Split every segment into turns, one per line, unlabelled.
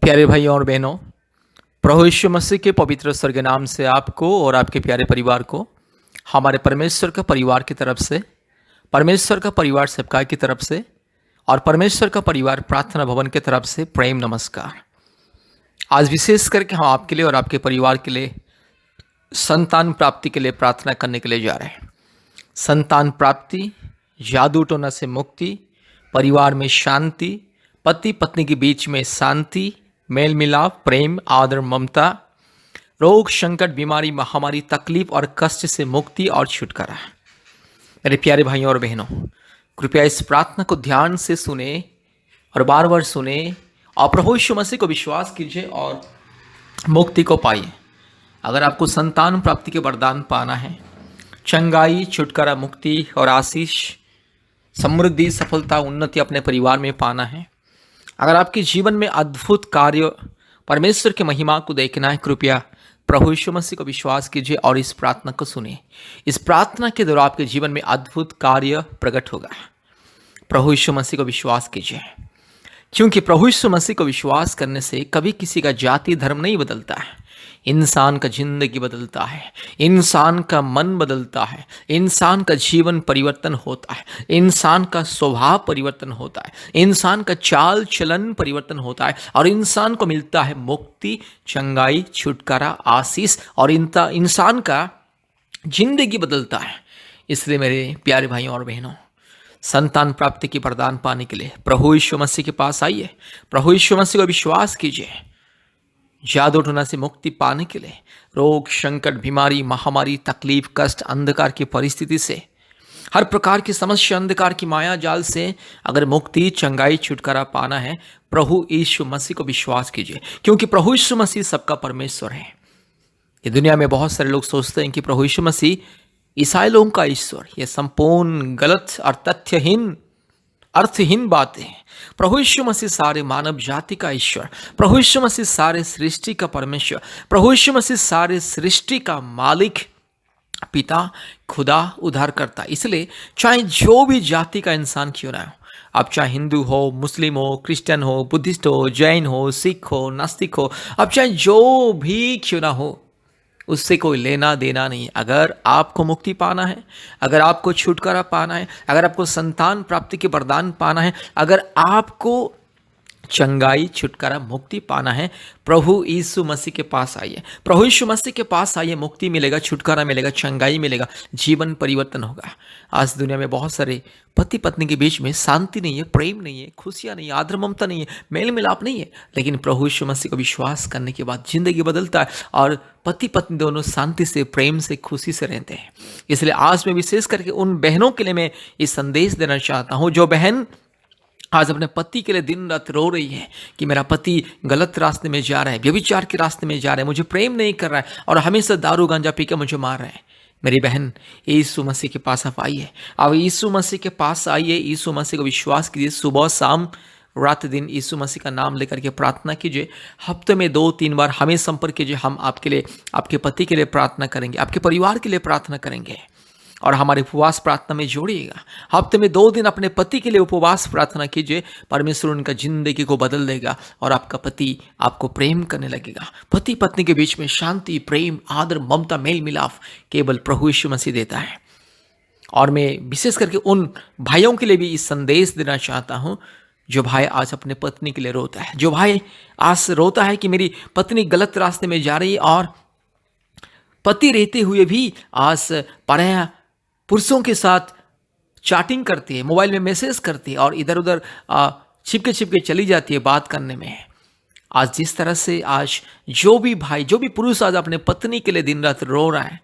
प्यारे भाइयों और बहनों, प्रभु यीशु मसीह के पवित्र स्वर्ग नाम से आपको और आपके प्यारे परिवार को हमारे परमेश्वर का परिवार की तरफ से, परमेश्वर का परिवार सबका की तरफ से और परमेश्वर का परिवार प्रार्थना भवन की तरफ से प्रेम नमस्कार। आज विशेष करके हम आपके लिए और आपके परिवार के लिए संतान प्राप्ति के लिए प्रार्थना करने के लिए जा रहे हैं। संतान प्राप्ति, जादू टोना से मुक्ति, परिवार में शांति, पति पत्नी के बीच में शांति, मेल मिलाप, प्रेम, आदर, ममता, रोग, संकट, बीमारी, महामारी, तकलीफ और कष्ट से मुक्ति और छुटकारा। मेरे प्यारे भाइयों और बहनों, कृपया इस प्रार्थना को ध्यान से सुने और बार बार सुने और प्रभु यीशु मसीह को विश्वास कीजिए और मुक्ति को पाइए। अगर आपको संतान प्राप्ति के वरदान पाना है, चंगाई, छुटकारा, मुक्ति और आशीष, समृद्धि, सफलता, उन्नति अपने परिवार में पाना है, अगर आपके जीवन में अद्भुत कार्य, परमेश्वर की महिमा को देखना है, कृपया प्रभु यीशु मसीह को विश्वास कीजिए और इस प्रार्थना को सुनिए। इस प्रार्थना के द्वारा आपके जीवन में अद्भुत कार्य प्रकट होगा। प्रभु यीशु मसीह को विश्वास कीजिए, क्योंकि प्रभु यीशु मसीह को विश्वास करने से कभी किसी का जाति धर्म नहीं बदलता है। इंसान का जिंदगी बदलता है, इंसान का मन बदलता है, इंसान का जीवन परिवर्तन होता है, इंसान का स्वभाव परिवर्तन होता है, इंसान का चाल चलन परिवर्तन होता है और इंसान को मिलता है मुक्ति, चंगाई, छुटकारा, आशीष और इंसान का जिंदगी बदलता है। इसलिए मेरे प्यारे भाइयों और बहनों, संतान प्राप्ति की वरदान पाने के लिए प्रभु यीशु मसीह के पास आइए, प्रभु यीशु मसीह को विश्वास कीजिए। जादू टोना से मुक्ति पाने के लिए, रोग, संकट, बीमारी, महामारी, तकलीफ, कष्ट, अंधकार की परिस्थिति से, हर प्रकार की समस्या, अंधकार की माया जाल से अगर मुक्ति, चंगाई, छुटकारा पाना है, प्रभु यीशु मसीह को विश्वास कीजिए, क्योंकि प्रभु यीशु मसीह सबका परमेश्वर है। ये दुनिया में बहुत सारे लोग सोचते हैं कि प्रभु यीशु मसीह ईसाई लोगों का ईश्वर। यह संपूर्ण गलत और तथ्यहीन, अर्थहीन बातें हैं। प्रभु यीशु मसीह सारे मानव जाति का ईश्वर, प्रभु यीशु मसीह सारे सृष्टि का परमेश्वर, प्रभु यीशु मसीह सारे सृष्टि का मालिक, पिता, खुदा, उद्धारकर्ता। इसलिए चाहे जो भी जाति का इंसान क्यों ना हो, आप चाहे हिंदू हो, मुस्लिम हो, क्रिश्चियन हो, बुद्धिस्ट हो, जैन हो, सिख हो, नास्तिक हो, आप चाहे जो भी क्यों ना हो, उससे कोई लेना देना नहीं। अगर आपको मुक्ति पाना है, अगर आपको छुटकारा पाना है, अगर आपको संतान प्राप्ति के वरदान पाना है, अगर आपको चंगाई, छुटकारा, मुक्ति पाना है, प्रभु यीशु मसीह के पास आइए। प्रभु यीशु मसीह के पास आइए, मुक्ति मिलेगा, छुटकारा मिलेगा, चंगाई मिलेगा, जीवन परिवर्तन होगा। आज दुनिया में बहुत सारे पति पत्नी के बीच में शांति नहीं है, प्रेम नहीं है, खुशियाँ नहीं है, आदर ममता नहीं है, मेल मिलाप नहीं है, लेकिन प्रभु यीशु मसीह को विश्वास करने के बाद जिंदगी बदलता है और पति पत्नी दोनों शांति से, प्रेम से, खुशी से रहते हैं। इसलिए आज मैं विशेष करके उन बहनों के लिए मैं ये संदेश देना चाहता हूँ, जो बहन आज अपने पति के लिए दिन रात रो रही है कि मेरा पति गलत रास्ते में जा रहा है, व्यभिचार के रास्ते में जा रहा है, मुझे प्रेम नहीं कर रहा है और हमेशा दारू गांजा पी के मुझे मार रहा है। मेरी बहन, यीशु मसीह के पास आप आइए, अब यीशु मसीह के पास आइए, यीशु मसीह को विश्वास कीजिए, सुबह शाम रात दिन यीशु मसीह का नाम लेकर के प्रार्थना कीजिए। हफ्ते में 2-3 बार हमें संपर्क कीजिए, हम आपके लिए, आपके पति के लिए प्रार्थना करेंगे, आपके परिवार के लिए प्रार्थना करेंगे और हमारे उपवास प्रार्थना में जोड़िएगा। हफ्ते में 2 दिन अपने पति के लिए उपवास प्रार्थना कीजिए, परमेश्वर उनका जिंदगी को बदल देगा और आपका पति आपको प्रेम करने लगेगा। पति पत्नी के बीच में शांति, प्रेम, आदर, ममता, मेल मिलाप केवल प्रभु यीशु मसीह देता है। और मैं विशेष करके उन भाइयों के लिए भी इस संदेश देना चाहता हूँ, जो भाई आज अपने पत्नी के लिए रोता है, जो भाई आज रोता है कि मेरी पत्नी गलत रास्ते में जा रही है और पति रहते हुए भी आज पराया पुरुषों के साथ चैटिंग करती है, मोबाइल में मैसेज करती है और इधर उधर छिपके छिपके चली जाती है बात करने में। आज जिस तरह से आज जो भी भाई, जो भी पुरुष आज अपने पत्नी के लिए दिन रात रो रहा है,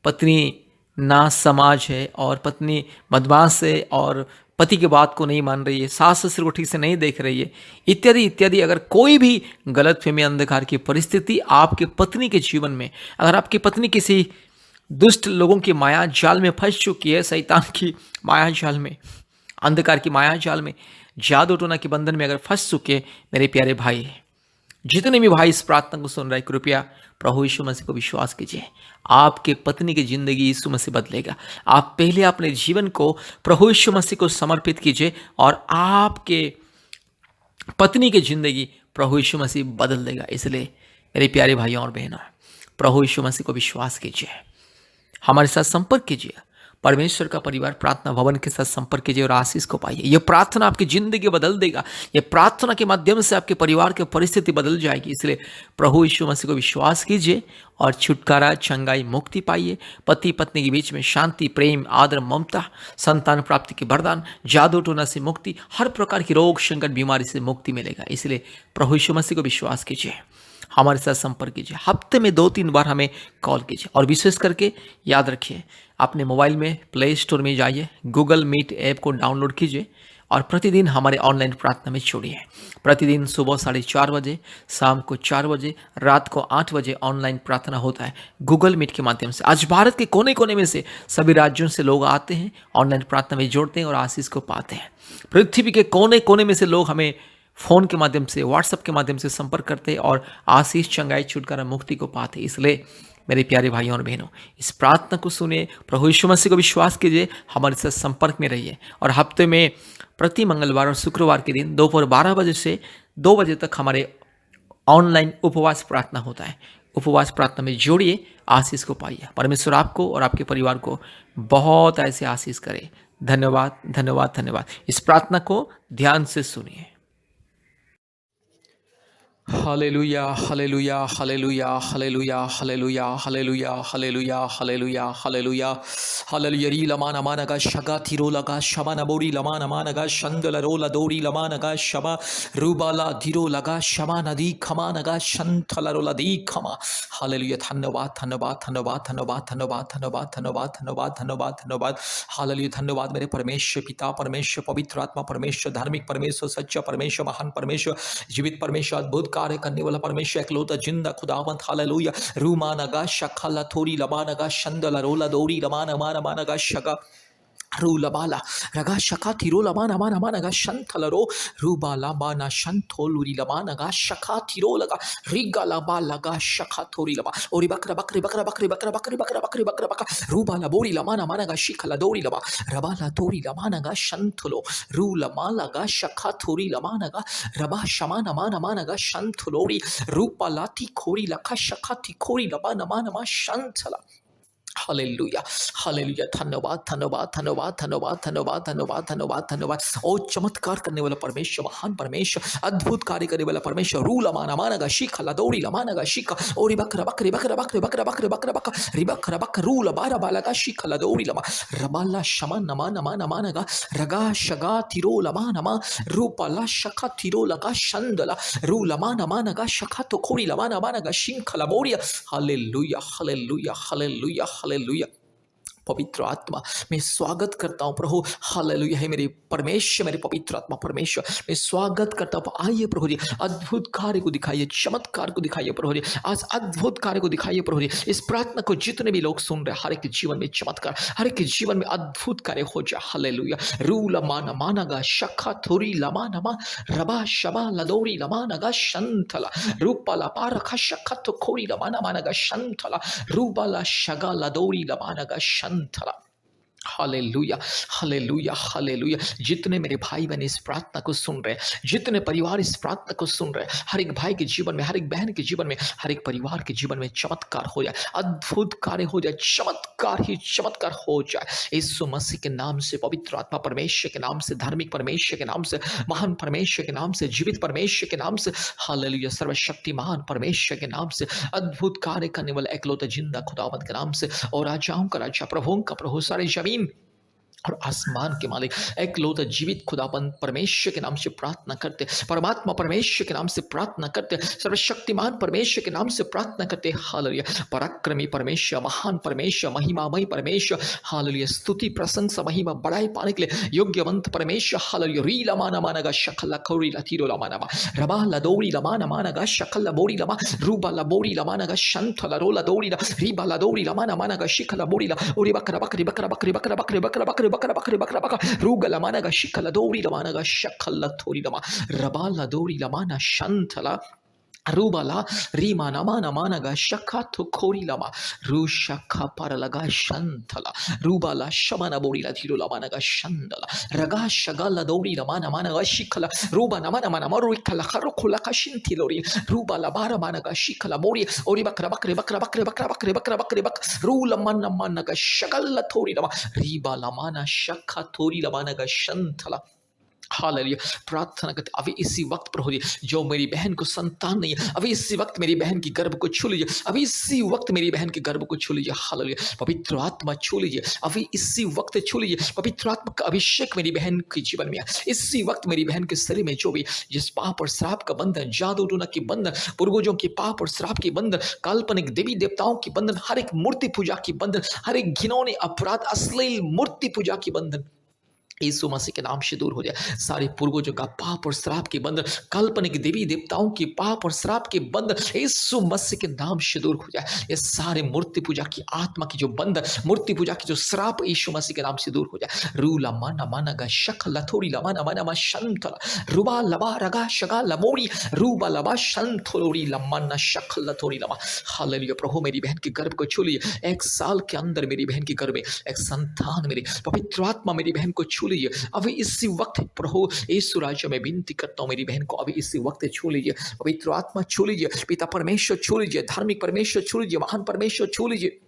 पत्नी ना समाज है और पत्नी बदमाश है और पति की बात को नहीं मान रही है, सास ससुर को ठीक से नहीं देख रही है, इत्यादि इत्यादि, अगर कोई भी गलतफहमी, अंधकार की परिस्थिति आपके पत्नी के जीवन में, अगर आपकी पत्नी किसी दुष्ट लोगों की माया जाल में फंस चुकी है, शैतान की माया जाल में, अंधकार की माया जाल में, जादू टोना के बंधन में अगर फंस चुके, मेरे प्यारे भाई, जितने भी भाई इस प्रार्थना को सुन रहे, कृपया प्रभु यीशु मसीह को विश्वास कीजिए। आपके पत्नी की जिंदगी यीशु मसीह बदलेगा। आप पहले अपने जीवन को प्रभु यीशु मसीह को समर्पित कीजिए और आपके पत्नी की ज़िंदगी प्रभु यीशु मसीह बदल देगा। इसलिए मेरे प्यारे भाइयों और बहनों, प्रभु यीशु मसीह को विश्वास कीजिए, हमारे साथ संपर्क कीजिए, परमेश्वर का परिवार प्रार्थना भवन के साथ संपर्क कीजिए और आशीष को पाइए। यह प्रार्थना आपकी ज़िंदगी बदल देगा। यह प्रार्थना के माध्यम से आपके परिवार की परिस्थिति बदल जाएगी। इसलिए प्रभु यीशु मसीह को विश्वास कीजिए और छुटकारा, चंगाई, मुक्ति पाइए। पति पत्नी के बीच में शांति, प्रेम, आदर, ममता, संतान प्राप्ति के वरदान, जादू टोना से मुक्ति, हर प्रकार की रोग, संकट, बीमारी से मुक्ति मिलेगा। इसलिए प्रभु यीशु मसीह को विश्वास कीजिए, हमारे साथ संपर्क कीजिए। हफ्ते में 2-3 बार हमें कॉल कीजिए और विशेष करके याद रखिए, अपने मोबाइल में प्ले स्टोर में जाइए, गूगल मीट ऐप को डाउनलोड कीजिए और प्रतिदिन हमारे ऑनलाइन प्रार्थना में जुड़िए। प्रतिदिन सुबह 4:30 बजे, शाम को 4 बजे, रात को 8 बजे ऑनलाइन प्रार्थना होता है गूगल मीट के माध्यम से। आज भारत के कोने कोने में से सभी राज्यों से लोग आते हैं, ऑनलाइन प्रार्थना में जुड़ते हैं और आशीष को पाते हैं। पृथ्वी के कोने कोने में से लोग हमें फ़ोन के माध्यम से, व्हाट्सएप के माध्यम से संपर्क करते और आशीष, चंगाई, छुटकारा, मुक्ति को पाते। इसलिए मेरे प्यारे भाइयों और बहनों, इस प्रार्थना को सुनिए, प्रभु यीशु मसीह को विश्वास कीजिए, हमारे साथ संपर्क में रहिए और हफ्ते में प्रति मंगलवार और शुक्रवार के दिन दोपहर 12 बजे से 2 बजे तक हमारे ऑनलाइन उपवास प्रार्थना होता है। उपवास प्रार्थना में जोड़िए, आशीष को पाइए। परमेश्वर आपको और आपके परिवार को बहुत ऐसे आशीष करे। धन्यवाद, धन्यवाद, धन्यवाद। इस प्रार्थना को ध्यान से सुनिए। Hallelujah, hallelujah, hallelujah, hallelujah, hallelujah, hallelujah, hallelujah, hallelujah, hallelujah, hallelujah. री लमा नमा नगा शगा थिरो लगा शबा नबोरी लमा नमा नगा शंदल रोला दोरी लमा नगा शबा रूबाला धीरो लगा शबा नदी खमा नगा शंथल रोला दी खमा। हालेलुया। धन्यवाद, धन्यवाद, धन्यवाद, धन्यवाद, धन्यवाद, धन्यवाद, धन्यवाद, धन्यवाद, धन्यवाद, धन्यवाद। हालेलुया। धन्यवाद मेरे परमेश्वर पिता, परमेश्वर पवित्र आत्मा, परमेश्वर धार्मिक परमेश्वर, सच्चा परमेश्वर, महान परमेश्वर, जीवित परमेश्वर, अद्भुत कार्य करने वाला परमेश्वर, एकलौता जिंदा खुदावंत। हालेलुया। रूमा नगा शखला थोरी लबा नगा शंदला रोला दौरी लमा नमा नमा नगा शगा रूलबाला रगा शका थिरो लमा नमा नमा नगा शंथलरो रूबाला बाना शंथोलुरी लमा नगा शका थिरो लगा रिगा लबा लगा शका थोरी लबा ओरी बकरा बकरी बकरा बकरी बकरा बकरी बकरा बकरी बकरा बकरा रूबाला बोरी लमा नमा नगा शिखला दौरी लबा रबाला तोरी लमा नगा शंथलो रूलमा लगा शका थोरी लमा नगा रबा शमा नमा नमा नगा शंथलोरी रूपाला थी खोरी लखा शका थी खोरी लबा नमा नमा शंथला। Hallelujah, hallelujah. धन्यवाद, धन्यवाद, धन्यवाद, धन्यवाद, धन्यवाद, धन्यवाद, धन्यवाद, धन्यवाद। ओ चमत्कार करने वाला परमेश्वर, महान परमेश्वर, अद्भुत कार्य करने वाला परमेश्वर। रू लमाना मानगा शिखा लदौड़ी लमानगा शिखा ओरी बकरा बकरी बकरा बकरी बकरा बकरी बकरा बकरा रिबकरा बक रू लबारा बालगा शिखा लदौड़ी लमा रबाला शमा नमा नमा नमानगा रगा शगा तिरो लमा नमा रूपाला शखा तिरो लगा शंदला रू लमा नमानगा शखा तो खोरी लमा नमानगा शिंखला बोरिया। Hallelujah, hallelujah, hallelujah, hallelujah. पवित्र आत्मा मैं स्वागत करता हूँ प्रभु। हालेलुया है मेरे परमेश्वर, मेरे पवित्र आत्मा परमेश्वर, मैं स्वागत करता हूँ। आइए प्रभु जी, अद्भुत कार्य को दिखाइए, चमत्कार को दिखाइए प्रभु जी। आज अद्भुत कार्य को दिखाइए प्रभु जी। इस प्रार्थना को जितने भी लोग सुन रहे, हर एक के जीवन में चमत्कार, हर एक के जीवन में अद्भुत कार्य हो जाए। हालेलुया। रू लमाना मानगा शखा थोरी लमानमा रबा शबा लदोरी लमानगा शंथला रूपाला पारखा शखा तो खोरी लमाना मानगा शंथला रूबाला शगा लदोरी लमानगा शंथला। Hallelujah, hallelujah, hallelujah. जितने मेरे भाई बहन इस प्रार्थना को सुन रहे, जितने परिवार इस प्रार्थना को सुन रहे, हर एक भाई के जीवन में, हर एक बहन के जीवन में, हर एक परिवार के जीवन में चमत्कार हो जाए, अद्भुत कार्य हो जाए, चमत्कार ही चमत्कार हो जाए। यीशु मसीह के नाम से, पवित्र आत्मा परमेश्वर के नाम से, धार्मिक परमेश्वर के नाम से, महान परमेश्वर के नाम से, जीवित परमेश्वर के नाम से, हालेलुया, सर्वशक्तिमान परमेश्वर के नाम से, अद्भुत कार्य करने वाला एकलौता जिंदा खुदावंत के नाम से, और राजाओं का राजा, प्रभुओं का प्रभु, सारे जमीन और आसमान के मालिक एकलौता जीवित खुदाबंद परमेश्वर के नाम से प्रार्थना करते, परमात्मा परमेश्वर के नाम से प्रार्थना करते, सर्वशक्तिमान परमेश्वर के नाम से प्रार्थना करते। हालेलुया। पराक्रमी परमेश्वर, महान परमेश्वर, महिमामय परमेश्वर, हालेलुया, स्तुति, प्रशंसा, महिमा, बड़ाई पाने के लिए योग्यवंत परमेश्वर। हालेलुया। री लमाना मानगा शकला खौरी लतीरो लमाना रबा लदौरी लमाना मानगा शकला बोरी लमा रूबा लबोरी लमानगा शंथला रोला दौरी रीबा लदौरी लमाना मानगा शिखला बोरी ला ओरी बकरा बकरी बकरा बकरी बकरा बकरी बकरा बकरी बकरा बकरी बकरा बकरा रूगा लमानगा शिखला दौरी लमानगा शकला थोरी लमा रबा लदौरी लमाना शंथला Rubala Rima Namana Managa Shakato Kori Lama Rushaka Paralaga Shantala Rubala Shamana Borila Tirula Managa Shandala Raga Shagala Dori Lamana Managa Shikala Ruba Namana Manamorikala Harukulaka Shintilori Ruba Labara Managa Shikala Mori Oribakra Bakre Bakra Bakre Bakra Bakre Bakra Bakre Bak Rula Mana Managa Shagala Tori Lama Riba Lamana Shaka Tori Lamanaga Shantala hallelujah प्रार्थना करते अभी इसी वक्त प्रभु जी जो मेरी बहन को संतान नहीं है अभी इसी वक्त मेरी बहन की गर्भ को छू लीजिए अभी इसी वक्त मेरी बहन की गर्भ को छू लीजिए हालेलुया पवित्र आत्मा छू लीजिए अभी इसी वक्त छू लीजिए पवित्र आत्मा का अभिषेक मेरी बहन के जीवन में इसी वक्त मेरी बहन के शरीर में जो भी जिस पाप और श्राप का बंधन जादू टोना की बंधन पूर्वजों के पाप और श्राप के बंधन काल्पनिक देवी देवताओं की बंधन हर एक मूर्ति पूजा की बंधन हर एक घिनौने अपराध अश्लील मूर्ति पूजा की बंधन यीशु मसीह के नाम से दूर हो जाए सारे पूर्वजों का पाप और श्राप के बंधन काल्पनिक देवी देवताओं की पाप और श्राप के बंधन यीशु मसीह के नाम से दूर हो जाए ये सारे मूर्ति पूजा की आत्मा की जो बंधन मूर्ति पूजा की जो श्राप यीशु मसीह के नाम से दूर हो जाए रूला माना माना गा शक लथोरी लमाना माना मा शंतला रुबा लबा रगा शगा लमोरी रूबा लबा शंतोरी लमाना शक लथोरी लमा हालेलुया प्रभु मेरी बहन के गर्भ को छू लीजिए 1 साल के अंदर मेरी बहन के गर्भ में एक संतान मेरी पवित्र आत्मा मेरी बहन को छू लीजिए अभी इसी वक्त प्रभु यीशु राजा में विनती करता हूं मेरी बहन को अभी इसी वक्त छू लीजिए पवित्र आत्मा छू लीजिए पिता परमेश्वर छू लीजिए धार्मिक परमेश्वर छू लीजिए महान परमेश्वर छू लीजिए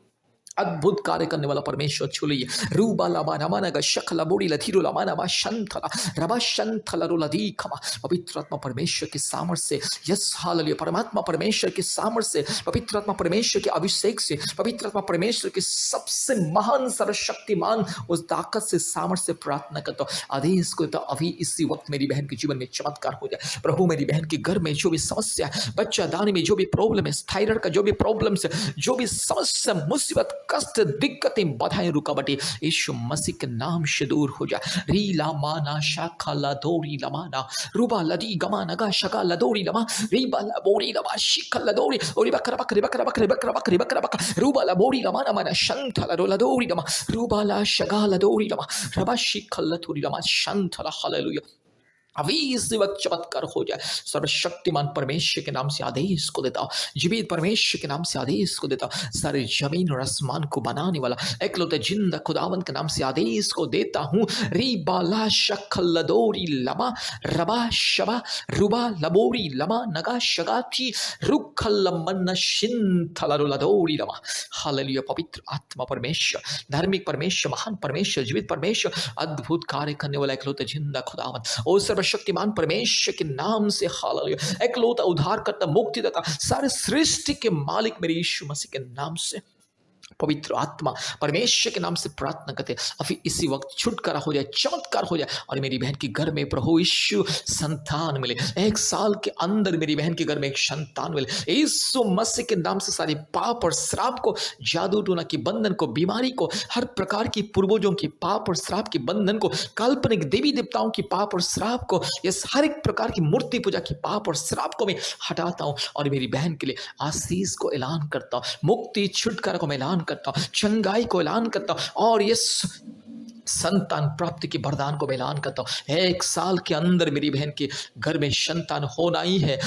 अद्भुत कार्य करने वाला परमेश्वर छू लीजिए रूबा लाबा नमानगा शकला बोड़ी लधीरो लमानवा शंथला रबा शंथला रोलधी खमा पवित्र आत्मा परमेश्वर के सामर्थ्य से यस हालेलुया परमात्मा परमेश्वर के सामर्थ्य से पवित्र आत्मा परमेश्वर के अभिषेक से पवित्र आत्मा परमेश्वर के सबसे महान सर्वशक्तिमान उस ताकत से सामर्थ्य से प्रार्थना करता हूं आदेश को तो अभी इसी वक्त मेरी बहन के जीवन में चमत्कार हो जाए प्रभु मेरी बहन के घर में जो भी समस्या है बच्चा दाने में जो भी प्रॉब्लम है थायराइड का जो भी प्रॉब्लम है जो भी समस्या मुसीबत कष्ट दिक्कतें बाधाएं रुकावटें यीशु मसीह के नाम से दूर हो जाए रीला माना शाखा लदोरी लमाना रूबा लदी गमा नगा शका लदोरी लमा रीबा लबोरी लमा शिखा लदोरी ओरी बकरा बकरे बकरा बकरे बकरा बकरे बकरा बकरा रूबा लबोरी लमाना माना शंथला लदोरी लमा रूबा ला शगा लदोरी लमा रबा शिखा लदोरी लमा शंथला हालेलुया अभी इस वक्त चमत्कार हो जाए सर्वशक्तिमान परमेश्वर के नाम से आदेश को देता हूँ जीवित परमेश्वर के नाम से आदेश को देता हूँ सारे जमीन और आसमान को बनाने वाला एकलौते जिंदा खुदावन के नाम से आदेश को देता हूँ रीबाला शखलदोरी लमा रबा शबा रुबा लबोरी लमा नगा शगाती रुखलमन शिंथलरुलदोरी लमा हालेलुया पवित्र आत्मा परमेश्वर धार्मिक परमेश्वर महान परमेश्वर जीवित परमेश्वर अद्भुत कार्य करने वाला एकलौते जिंदा खुदावन ओ शक्तिमान परमेश्वर के नाम से हालेलुया एकलौता उद्धारकर्ता मुक्तिदाता सारे सृष्टि के मालिक मेरे यीशु मसीह के नाम से पवित्र आत्मा परमेश्वर के नाम से प्रार्थना करते अभी इसी वक्त छुटकारा हो जाए चमत्कार हो जाए और मेरी बहन के घर में प्रभु यीशु संतान मिले 1 साल के अंदर मेरी बहन के घर में एक संतान मिले यीशु मसीह के नाम से सारे पाप और श्राप को जादू टोना की बंधन को बीमारी को हर प्रकार की पूर्वजों की पाप और श्राप के बंधन को काल्पनिक देवी देवताओं की पाप और श्राप को यस हर एक प्रकार की मूर्ति पूजा की पाप और श्राप को मैं हटाता हूं और मेरी बहन के लिए आशीष को ऐलान करता हूं मुक्ति छुटकारा को मैं ऐलान करता हूं चंगाई को ऐलान करता हूं और ये संतान प्राप्ति के वरदान को ऐलान करता हूं 1 साल के अंदर मेरी बहन के घर में संतान होना ही है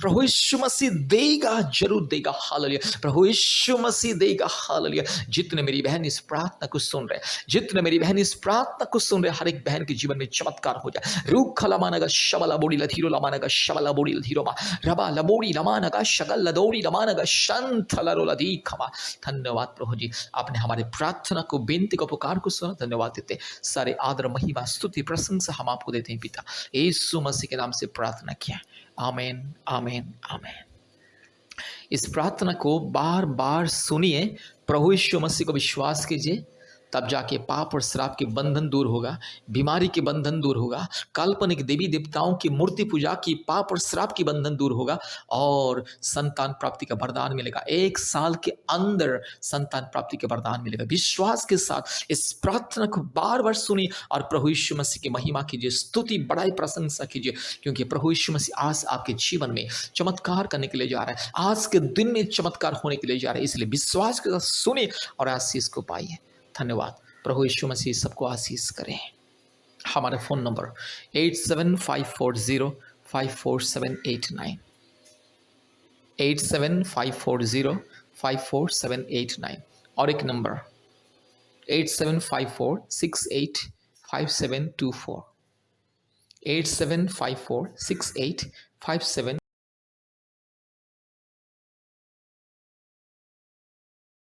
प्रभु यीशु मसीह देगा जरूर देगा हालेलुया प्रभु यीशु मसीह देगा हालेलुया जितने मेरी बहन इस प्रार्थना को सुन रहे जितने मेरी बहन इस प्रार्थना को सुन रहे हर एक बहन के जीवन में चमत्कार हो जाए रूख लमानगा शबला बोड़ी लधीरो लमानगा शबला बोड़ी लधीरो मा रबा लबोड़ी लमानगा शगल लदोड़ी लमानगा शंथलरो लधी खमा धन्यवाद प्रभु जी आपने हमारे प्रार्थना को बेनती को पुकार को सुना धन्यवाद देते सारे आदर महिमा स्तुति प्रशंसा हम आपको देते हैं पिता यीशु मसीह के नाम से प्रार्थना किया आमीन आमीन आमीन इस प्रार्थना को बार बार सुनिए प्रभु यीशु मसीह को विश्वास कीजिए तब जाके पाप और श्राप के बंधन दूर होगा बीमारी के बंधन दूर होगा काल्पनिक देवी देवताओं की मूर्ति पूजा की पाप और श्राप की बंधन दूर होगा और संतान प्राप्ति का वरदान मिलेगा 1 साल के अंदर संतान प्राप्ति का वरदान मिलेगा विश्वास के साथ इस प्रार्थना को बार बार सुनिए और प्रभु यीशु मसीह की महिमा कीजिए स्तुति बड़ाई प्रशंसा कीजिए क्योंकि प्रभु यीशु मसीह आज आपके जीवन में चमत्कार करने के लिए जा रहा है आज के दिन में चमत्कार होने के लिए जा रहा है इसलिए विश्वास के साथ सुनिए और आशीष को पाइए धन्यवाद प्रभु यीशु मसीह सबको आशीष करें हमारा फ़ोन नंबर 8754054789 8754054789 और एक नंबर 8754685724 87546857